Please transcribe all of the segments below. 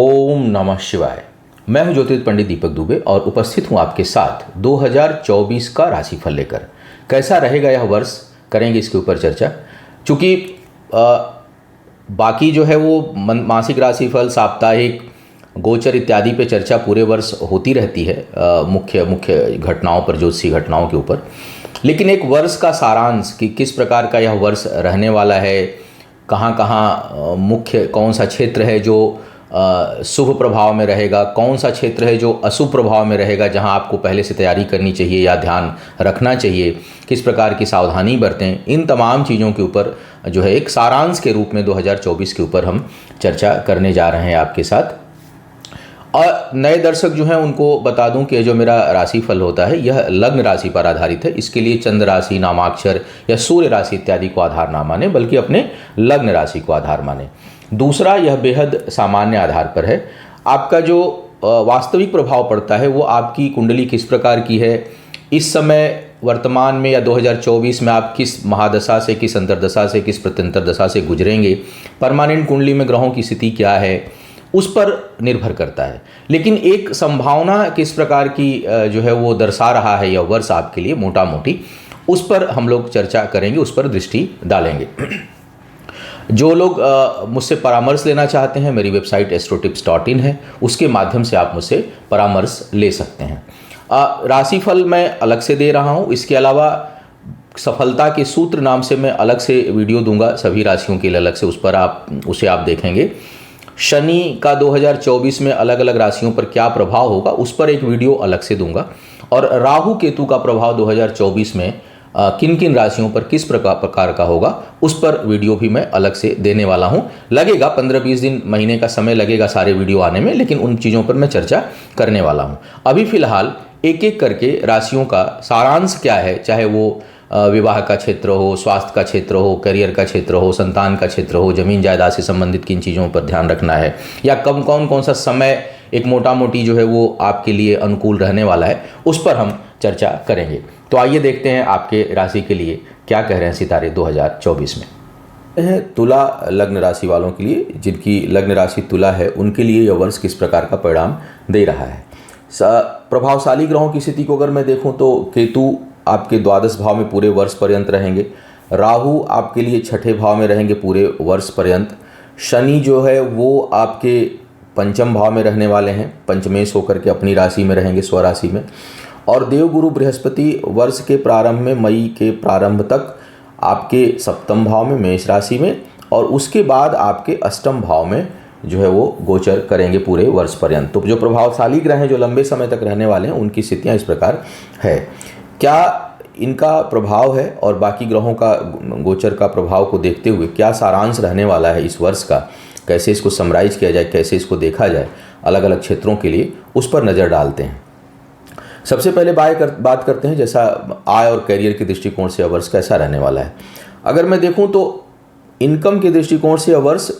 ओम नमः शिवाय। मैं हूं ज्योतिष पंडित दीपक दुबे और उपस्थित हूं आपके साथ 2024 का राशिफल लेकर। कैसा रहेगा यह वर्ष, करेंगे इसके ऊपर चर्चा। चूँकि बाकी जो है वो मासिक राशिफल, साप्ताहिक, गोचर इत्यादि पे चर्चा पूरे वर्ष होती रहती है, मुख्य मुख्य घटनाओं पर, ज्योतिषीय घटनाओं के ऊपर। लेकिन एक वर्ष का सारांश कि किस प्रकार का यह वर्ष रहने वाला है, कहाँ कहाँ मुख्य कौन सा क्षेत्र है जो शुभ प्रभाव में रहेगा, कौन सा क्षेत्र है जो अशुभ प्रभाव में रहेगा, जहां आपको पहले से तैयारी करनी चाहिए या ध्यान रखना चाहिए, किस प्रकार की सावधानी बरतें, इन तमाम चीज़ों के ऊपर जो है एक सारांश के रूप में 2024 के ऊपर हम चर्चा करने जा रहे हैं आपके साथ। और नए दर्शक जो हैं उनको बता दूं कि जो मेरा राशिफल होता है यह लग्न राशि पर आधारित है। इसके लिए चंद्र राशि, नामाक्षर या सूर्य राशि इत्यादि को आधार ना माने, बल्कि अपने लग्न राशि को आधार माने। दूसरा, यह बेहद सामान्य आधार पर है। आपका जो वास्तविक प्रभाव पड़ता है वो आपकी कुंडली किस प्रकार की है, इस समय वर्तमान में या 2024 में आप किस महादशा से, किस अंतर्दशा से, किस प्रत्यंतर दशा से गुजरेंगे, परमानेंट कुंडली में ग्रहों की स्थिति क्या है, उस पर निर्भर करता है। लेकिन एक संभावना किस प्रकार की जो है वो दर्शा रहा है यह वर्ष आपके लिए मोटा मोटी, उस पर हम लोग चर्चा करेंगे, उस पर दृष्टि डालेंगे। जो लोग मुझसे परामर्श लेना चाहते हैं, मेरी वेबसाइट astrotips.in है, उसके माध्यम से आप मुझसे परामर्श ले सकते हैं। राशिफल मैं अलग से दे रहा हूँ। इसके अलावा सफलता के सूत्र नाम से मैं अलग से वीडियो दूंगा सभी राशियों के लिए अलग से, उसे आप देखेंगे। शनि का 2024 में अलग अलग राशियों पर क्या प्रभाव होगा, उस पर एक वीडियो अलग से दूंगा। और राहु केतु का प्रभाव 2024 में किन किन राशियों पर किस प्रकार का होगा, उस पर वीडियो भी मैं अलग से देने वाला हूं। लगेगा 15-20 दिन, महीने का समय लगेगा सारे वीडियो आने में, लेकिन उन चीज़ों पर मैं चर्चा करने वाला हूं। अभी फिलहाल एक एक करके राशियों का सारांश क्या है, चाहे वो विवाह का क्षेत्र हो, स्वास्थ्य का क्षेत्र हो, करियर का क्षेत्र हो, संतान का क्षेत्र हो, जमीन जायदाद से संबंधित किन चीज़ों पर ध्यान रखना है, या कौन सा समय एक मोटा मोटी जो है वो आपके लिए अनुकूल रहने वाला है, उस पर हम चर्चा करेंगे। तो आइए देखते हैं आपके राशि के लिए क्या कह रहे हैं सितारे 2024 में। तुला लग्न राशि वालों के लिए, जिनकी लग्न राशि तुला है, उनके लिए यह वर्ष किस प्रकार का परिणाम दे रहा है। प्रभावशाली ग्रहों की स्थिति को अगर मैं देखूं तो केतु आपके द्वादश भाव में पूरे वर्ष पर्यंत रहेंगे। राहु आपके लिए छठे भाव में रहेंगे पूरे वर्ष पर्यंत। शनि जो है वो आपके पंचम भाव में रहने वाले हैं, पंचमेश होकर के अपनी राशि में रहेंगे, स्वराशि में। और देवगुरु बृहस्पति वर्ष के प्रारंभ में, मई के प्रारंभ तक आपके सप्तम भाव में, मेष राशि में, और उसके बाद आपके अष्टम भाव में जो है वो गोचर करेंगे पूरे वर्ष पर्यंत। तो जो प्रभावशाली ग्रह हैं, जो लंबे समय तक रहने वाले हैं, उनकी स्थितियाँ इस प्रकार है। क्या इनका प्रभाव है और बाकी ग्रहों का गोचर का प्रभाव को देखते हुए क्या सारांश रहने वाला है इस वर्ष का, कैसे इसको समराइज किया जाए, कैसे इसको देखा जाए अलग अलग क्षेत्रों के लिए, उस पर नज़र डालते हैं। सबसे पहले बात करते हैं जैसा आय और करियर के दृष्टिकोण से यह वर्ष कैसा रहने वाला है। अगर मैं देखूं तो इनकम के दृष्टिकोण से यह वर्ष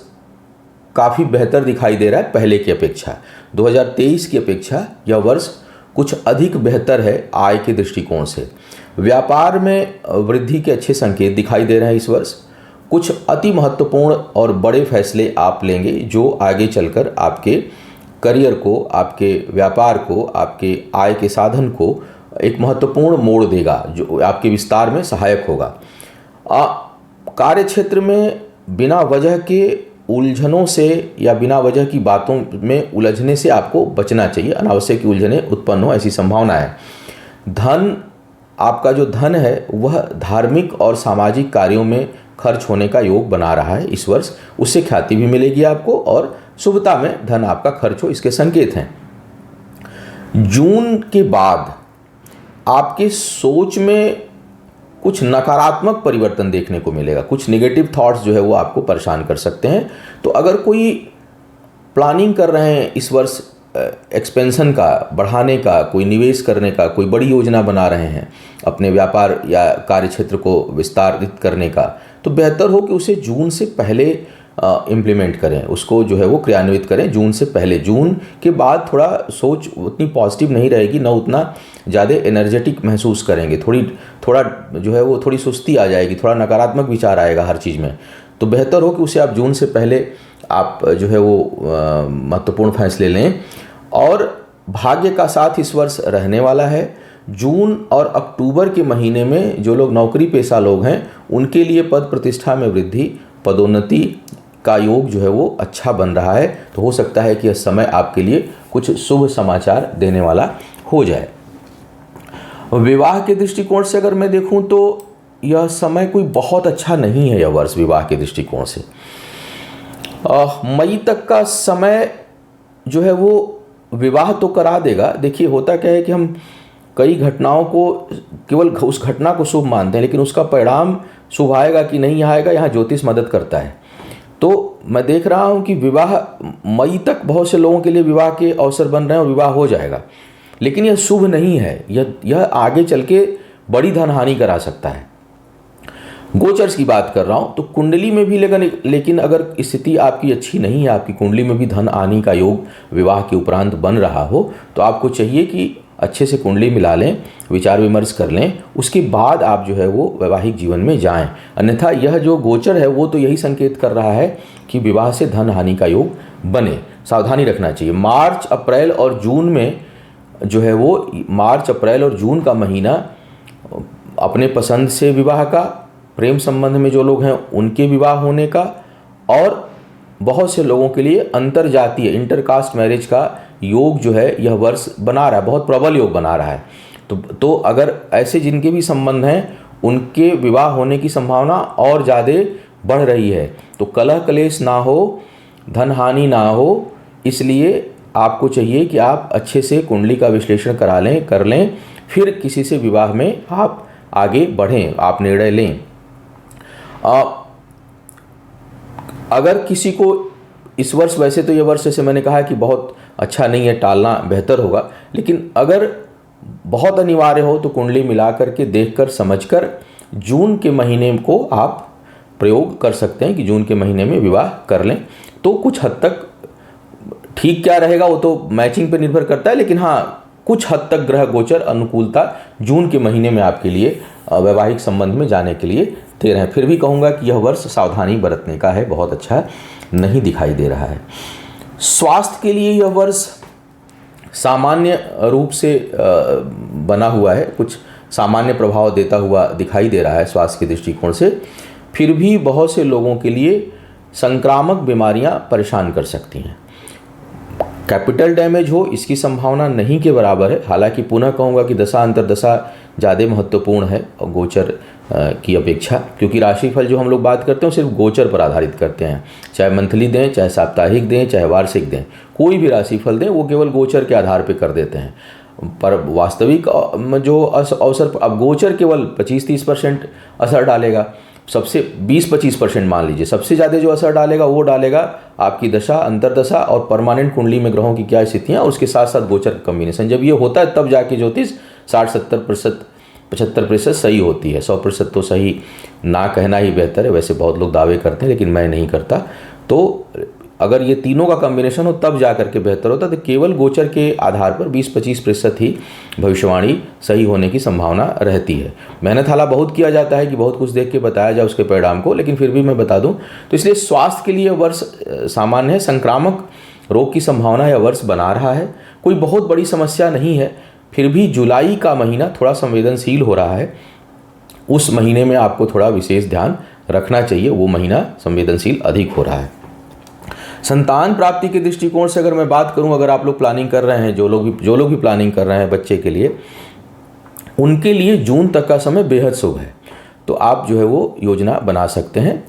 काफ़ी बेहतर दिखाई दे रहा है पहले की अपेक्षा। 2023 की अपेक्षा यह वर्ष कुछ अधिक बेहतर है आय के दृष्टिकोण से। व्यापार में वृद्धि के अच्छे संकेत दिखाई दे रहे हैं इस वर्ष। कुछ अति महत्वपूर्ण और बड़े फैसले आप लेंगे जो आगे चलकर आपके करियर को, आपके व्यापार को, आपके आय के साधन को एक महत्वपूर्ण मोड़ देगा, जो आपके विस्तार में सहायक होगा। कार्य क्षेत्र में बिना वजह के उलझनों से या बिना वजह की बातों में उलझने से आपको बचना चाहिए, अनावश्यक उलझनें उत्पन्न हो ऐसी संभावना है। धन, आपका जो धन है वह धार्मिक और सामाजिक कार्यों में खर्च होने का योग बना रहा है इस वर्ष, उससे ख्याति भी मिलेगी आपको और शुभता में धन आपका खर्च हो, इसके संकेत हैं। जून के बाद आपके सोच में कुछ नकारात्मक परिवर्तन देखने को मिलेगा, कुछ नेगेटिव थॉट्स जो है वो आपको परेशान कर सकते हैं। तो अगर कोई प्लानिंग कर रहे हैं इस वर्ष एक्सपेंशन का, बढ़ाने का, कोई निवेश करने का, कोई बड़ी योजना बना रहे हैं अपने व्यापार या कार्य क्षेत्र को विस्तारित करने का, तो बेहतर हो कि उसे जून से पहले इम्प्लीमेंट करें, उसको जो है वो क्रियान्वित करें जून से पहले। जून के बाद थोड़ा सोच उतनी पॉजिटिव नहीं रहेगी, ना उतना ज़्यादा एनर्जेटिक महसूस करेंगे, थोड़ा जो है वो थोड़ी सुस्ती आ जाएगी, थोड़ा नकारात्मक विचार आएगा हर चीज़ में। तो बेहतर हो कि उसे आप जून से पहले आप जो है वो महत्वपूर्ण फैसले लें। और भाग्य का साथ इस वर्ष रहने वाला है। जून और अक्टूबर के महीने में जो लोग नौकरी पेशा लोग हैं उनके लिए पद प्रतिष्ठा में वृद्धि, पदोन्नति का योग जो है वो अच्छा बन रहा है। तो हो सकता है कि यह समय आपके लिए कुछ शुभ समाचार देने वाला हो जाए। विवाह के दृष्टिकोण से अगर मैं देखूं तो यह समय कोई बहुत अच्छा नहीं है। यह वर्ष विवाह के दृष्टिकोण से मई तक का समय जो है वो विवाह तो करा देगा। देखिए होता क्या है कि हम कई घटनाओं को केवल उस घटना को शुभ मानते हैं, लेकिन उसका परिणाम शुभ आएगा कि नहीं आएगा यहाँ ज्योतिष मदद करता है। तो मैं देख रहा हूँ कि विवाह मई तक बहुत से लोगों के लिए विवाह के अवसर बन रहे हैं और विवाह हो जाएगा, लेकिन यह शुभ नहीं है। यह आगे चल के बड़ी धन हानि करा सकता है। गोचर्स की बात कर रहा हूँ तो कुंडली में भी लेकिन अगर स्थिति आपकी अच्छी नहीं है, आपकी कुंडली में भी धन आने का योग विवाह के उपरांत बन रहा हो, तो आपको चाहिए कि अच्छे से कुंडली मिला लें, विचार विमर्श कर लें, उसके बाद आप जो है वो वैवाहिक जीवन में जाएं। अन्यथा यह जो गोचर है वो तो यही संकेत कर रहा है कि विवाह से धन हानि का योग बने। सावधानी रखना चाहिए। मार्च अप्रैल और जून में जो है वो मार्च अप्रैल और जून का महीना अपने पसंद से विवाह का, प्रेम संबंध में जो लोग हैं उनके विवाह होने का, और बहुत से लोगों के लिए अंतरजातीय इंटरकास्ट मैरिज का योग जो है यह वर्ष बना रहा है, बहुत प्रबल योग बना रहा है। तो अगर ऐसे जिनके भी संबंध हैं उनके विवाह होने की संभावना और ज़्यादा बढ़ रही है। तो कलह कलेश ना हो, धन हानि ना हो, इसलिए आपको चाहिए कि आप अच्छे से कुंडली का विश्लेषण कर लें, फिर किसी से विवाह में आप आगे बढ़ें, आप निर्णय लें। अगर किसी को इस वर्ष, वैसे तो यह वर्ष जैसे मैंने कहा कि बहुत अच्छा नहीं है, टालना बेहतर होगा, लेकिन अगर बहुत अनिवार्य हो तो कुंडली मिला करके देखकर समझकर जून के महीने को आप प्रयोग कर सकते हैं कि जून के महीने में विवाह कर लें। तो कुछ हद तक ठीक क्या रहेगा वो तो मैचिंग पर निर्भर करता है, लेकिन हाँ कुछ हद तक ग्रह गोचर अनुकूलता जून के महीने में आपके लिए वैवाहिक संबंध में जाने के लिए दे रहे हैं। फिर भी कहूँगा कि यह वर्ष सावधानी बरतने का है, बहुत अच्छा नहीं दिखाई दे रहा है। स्वास्थ्य के लिए यह वर्ष सामान्य रूप से बना हुआ है, कुछ सामान्य प्रभाव देता हुआ दिखाई दे रहा है स्वास्थ्य के दृष्टिकोण से। फिर भी बहुत से लोगों के लिए संक्रामक बीमारियां परेशान कर सकती हैं। कैपिटल डैमेज हो इसकी संभावना नहीं के बराबर है। हालांकि पुनः कहूँगा कि दशा अंतर्दशा ज़्यादा महत्वपूर्ण है गोचर की अपेक्षा, क्योंकि राशिफल जो हम लोग बात करते हैं सिर्फ गोचर पर आधारित करते हैं। चाहे मंथली दें, चाहे साप्ताहिक दें, चाहे वार्षिक दें, कोई भी राशिफल दें वो केवल गोचर के आधार पर कर देते हैं। पर वास्तविक जो अवसर, अब गोचर केवल 25-30% असर डालेगा, सबसे 20-25% मान लीजिए, सबसे ज़्यादा जो असर डालेगा वो डालेगा आपकी दशा, अंतर्दशा और परमानेंट कुंडली में ग्रहों की क्या स्थितियाँ, उसके साथ साथ गोचर का कॉम्बिनेशन। जब ये होता है तब जाके ज्योतिष 60-70%, 75% सही होती है। 100% तो सही ना कहना ही बेहतर है। वैसे बहुत लोग दावे करते हैं, लेकिन मैं नहीं करता। तो अगर ये तीनों का कॉम्बिनेशन हो तब जा करके बेहतर होता है। तो केवल गोचर के आधार पर 20-25% ही भविष्यवाणी सही होने की संभावना रहती है। मेहनत हाला बहुत किया जाता है कि बहुत कुछ देख के बताया जाए उसके परिणाम को, लेकिन फिर भी मैं बता दूं तो इसलिए स्वास्थ्य के लिए वर्ष सामान्य है। संक्रामक रोग की संभावना यह वर्ष बना रहा है, कोई बहुत बड़ी समस्या नहीं है। फिर भी जुलाई का महीना थोड़ा संवेदनशील हो रहा है, उस महीने में आपको थोड़ा विशेष ध्यान रखना चाहिए, वो महीना संवेदनशील अधिक हो रहा है। संतान प्राप्ति के दृष्टिकोण से अगर मैं बात करूं, अगर आप लोग प्लानिंग कर रहे हैं, जो लोग भी प्लानिंग कर रहे हैं बच्चे के लिए, उनके लिए जून तक का समय बेहद शुभ है। तो आप जो है वो योजना बना सकते हैं,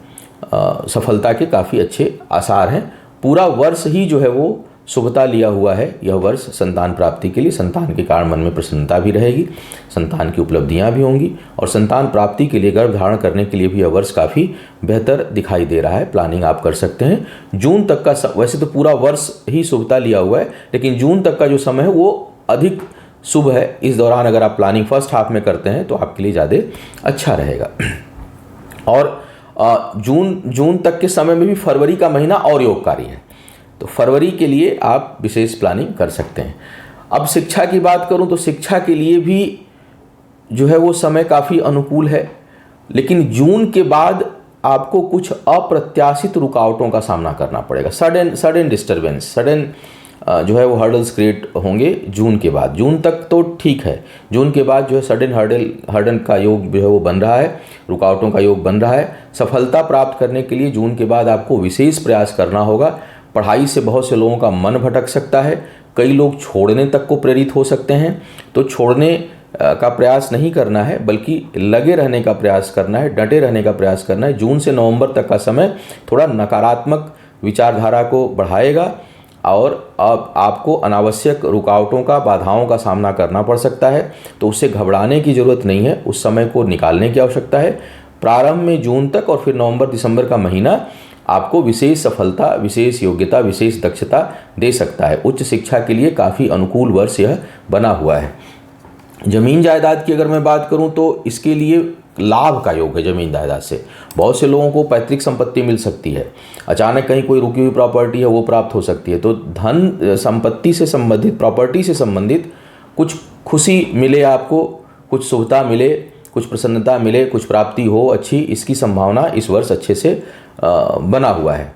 सफलता के काफ़ी अच्छे आसार हैं। पूरा वर्ष ही जो है वो शुभता लिया हुआ है यह वर्ष संतान प्राप्ति के लिए। संतान के कारण मन में प्रसन्नता भी रहेगी, संतान की उपलब्धियां भी होंगी, और संतान प्राप्ति के लिए, गर्भ धारण करने के लिए भी यह वर्ष काफ़ी बेहतर दिखाई दे रहा है। प्लानिंग आप कर सकते हैं। जून तक का, वैसे तो पूरा वर्ष ही शुभता लिया हुआ है, लेकिन जून तक का जो समय है वो अधिक शुभ है। इस दौरान अगर आप प्लानिंग फर्स्ट हाफ में करते हैं तो आपके लिए ज़्यादा अच्छा रहेगा। और जून तक के समय में भी फरवरी का महीना और योगकारी है, तो फरवरी के लिए आप विशेष प्लानिंग कर सकते हैं। अब शिक्षा की बात करूं तो शिक्षा के लिए भी जो है वो समय काफ़ी अनुकूल है, लेकिन जून के बाद आपको कुछ अप्रत्याशित रुकावटों का सामना करना पड़ेगा। सडन डिस्टर्बेंस, सडन जो है वो हर्डल्स क्रिएट होंगे जून के बाद। जून तक तो ठीक है, जून के बाद जो है सडन हर्डल का योग जो है वो बन रहा है, रुकावटों का योग बन रहा है। सफलता प्राप्त करने के लिए जून के बाद आपको विशेष प्रयास करना होगा। पढ़ाई से बहुत से लोगों का मन भटक सकता है, कई लोग छोड़ने तक को प्रेरित हो सकते हैं। तो छोड़ने का प्रयास नहीं करना है, बल्कि लगे रहने का प्रयास करना है, डटे रहने का प्रयास करना है। जून से नवंबर तक का समय थोड़ा नकारात्मक विचारधारा को बढ़ाएगा और अब आपको अनावश्यक रुकावटों का, बाधाओं का सामना करना पड़ सकता है। तो उससे घबराने की ज़रूरत नहीं है, उस समय को निकालने की आवश्यकता है। प्रारंभ में जून तक और फिर नवंबर दिसंबर का महीना आपको विशेष सफलता, विशेष योग्यता, विशेष दक्षता दे सकता है। उच्च शिक्षा के लिए काफ़ी अनुकूल वर्ष यह बना हुआ है। ज़मीन जायदाद की अगर मैं बात करूं तो इसके लिए लाभ का योग है। ज़मीन जायदाद से बहुत से लोगों को पैतृक संपत्ति मिल सकती है, अचानक कहीं कोई रुकी हुई प्रॉपर्टी है वो प्राप्त हो सकती है। तो धन संपत्ति से संबंधित, प्रॉपर्टी से संबंधित कुछ खुशी मिले आपको, कुछ शुभता मिले, कुछ प्रसन्नता मिले, कुछ प्राप्ति हो अच्छी, इसकी संभावना इस वर्ष अच्छे से बना हुआ है।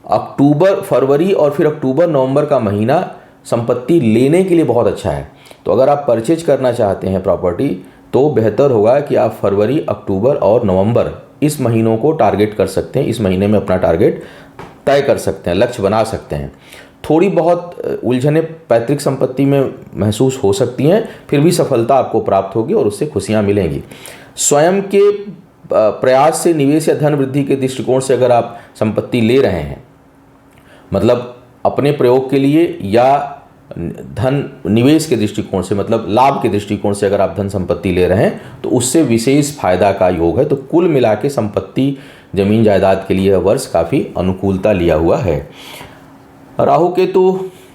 अक्टूबर, फरवरी और फिर अक्टूबर नवंबर का महीना संपत्ति लेने के लिए बहुत अच्छा है। तो अगर आप परचेज करना चाहते हैं प्रॉपर्टी तो बेहतर होगा कि आप फरवरी, अक्टूबर और नवंबर इस महीनों को टारगेट कर सकते हैं। इस महीने में अपना टारगेट तय कर सकते हैं, लक्ष्य बना सकते हैं। थोड़ी बहुत उलझने पैतृक संपत्ति में महसूस हो सकती हैं, फिर भी सफलता आपको प्राप्त होगी और उससे खुशियां मिलेंगी। स्वयं के प्रयास से निवेश या धन वृद्धि के दृष्टिकोण से अगर आप संपत्ति ले रहे हैं, मतलब अपने प्रयोग के लिए या धन निवेश के दृष्टिकोण से, मतलब लाभ के दृष्टिकोण से अगर आप धन संपत्ति ले रहे हैं तो उससे विशेष फायदा का योग है। तो कुल मिला के संपत्ति, जमीन जायदाद के लिए यह वर्ष काफ़ी अनुकूलता लिया हुआ है। राहु केतु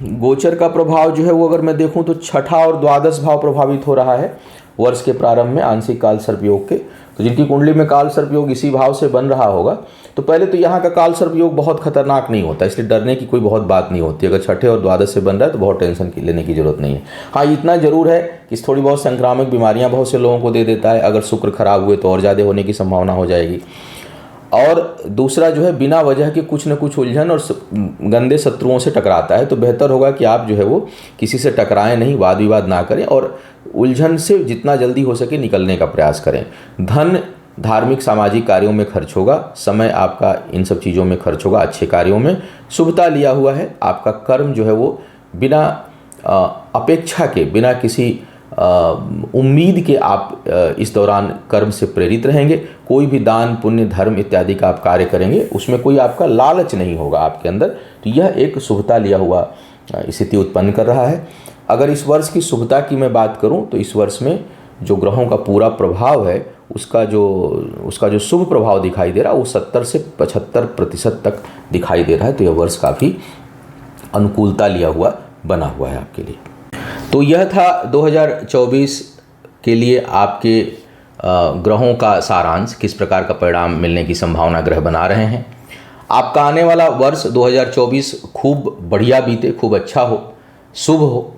गोचर का प्रभाव जो है वो अगर मैं देखूं तो छठा और द्वादश भाव प्रभावित हो रहा है वर्ष के प्रारंभ में आंशिक काल सर्प योग के। तो जिनकी कुंडली में काल सर्प योग इसी भाव से बन रहा होगा, तो पहले तो यहाँ का काल सर्प योग बहुत खतरनाक नहीं होता, इसलिए डरने की कोई बहुत बात नहीं होती। अगर छठे और द्वादश से बन रहा है तो बहुत टेंशन लेने की जरूरत नहीं है। हाँ, इतना जरूर है कि थोड़ी बहुत संक्रामक बीमारियाँ बहुत से लोगों को दे देता है। अगर शुक्र खराब हुए तो और ज़्यादा होने की संभावना हो जाएगी। और दूसरा जो है बिना वजह के कुछ न कुछ उलझन और गंदे शत्रुओं से टकराता है। तो बेहतर होगा कि आप जो है वो किसी से टकराएं नहीं, वाद विवाद ना करें और उलझन से जितना जल्दी हो सके निकलने का प्रयास करें। धन धार्मिक सामाजिक कार्यों में खर्च होगा, समय आपका इन सब चीज़ों में खर्च होगा, अच्छे कार्यों में। शुभता लिया हुआ है, आपका कर्म जो है वो बिना अपेक्षा के, बिना किसी उम्मीद के आप इस दौरान कर्म से प्रेरित रहेंगे। कोई भी दान, पुण्य, धर्म इत्यादि का आप कार्य करेंगे उसमें कोई आपका लालच नहीं होगा आपके अंदर। तो यह एक शुभता लिया हुआ स्थिति उत्पन्न कर रहा है। अगर इस वर्ष की शुभता की मैं बात करूं तो इस वर्ष में जो ग्रहों का पूरा प्रभाव है उसका जो शुभ प्रभाव दिखाई दे रहा है वो 70 से 75% तक दिखाई दे रहा है। तो यह वर्ष काफ़ी अनुकूलता लिया हुआ बना हुआ है आपके लिए। तो यह था 2024 के लिए आपके ग्रहों का सारांश, किस प्रकार का परिणाम मिलने की संभावना ग्रह बना रहे हैं। आपका आने वाला वर्ष 2024 खूब बढ़िया बीते, खूब अच्छा हो, शुभ हो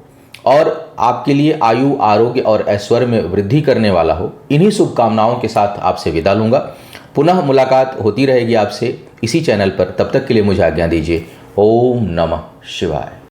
और आपके लिए आयु, आरोग्य और ऐश्वर्य में वृद्धि करने वाला हो। इन्हीं शुभकामनाओं के साथ आपसे विदा लूँगा। पुनः मुलाकात होती रहेगी आपसे इसी चैनल पर। तब तक के लिए मुझे आज्ञा दीजिए। ओम नमः शिवाय।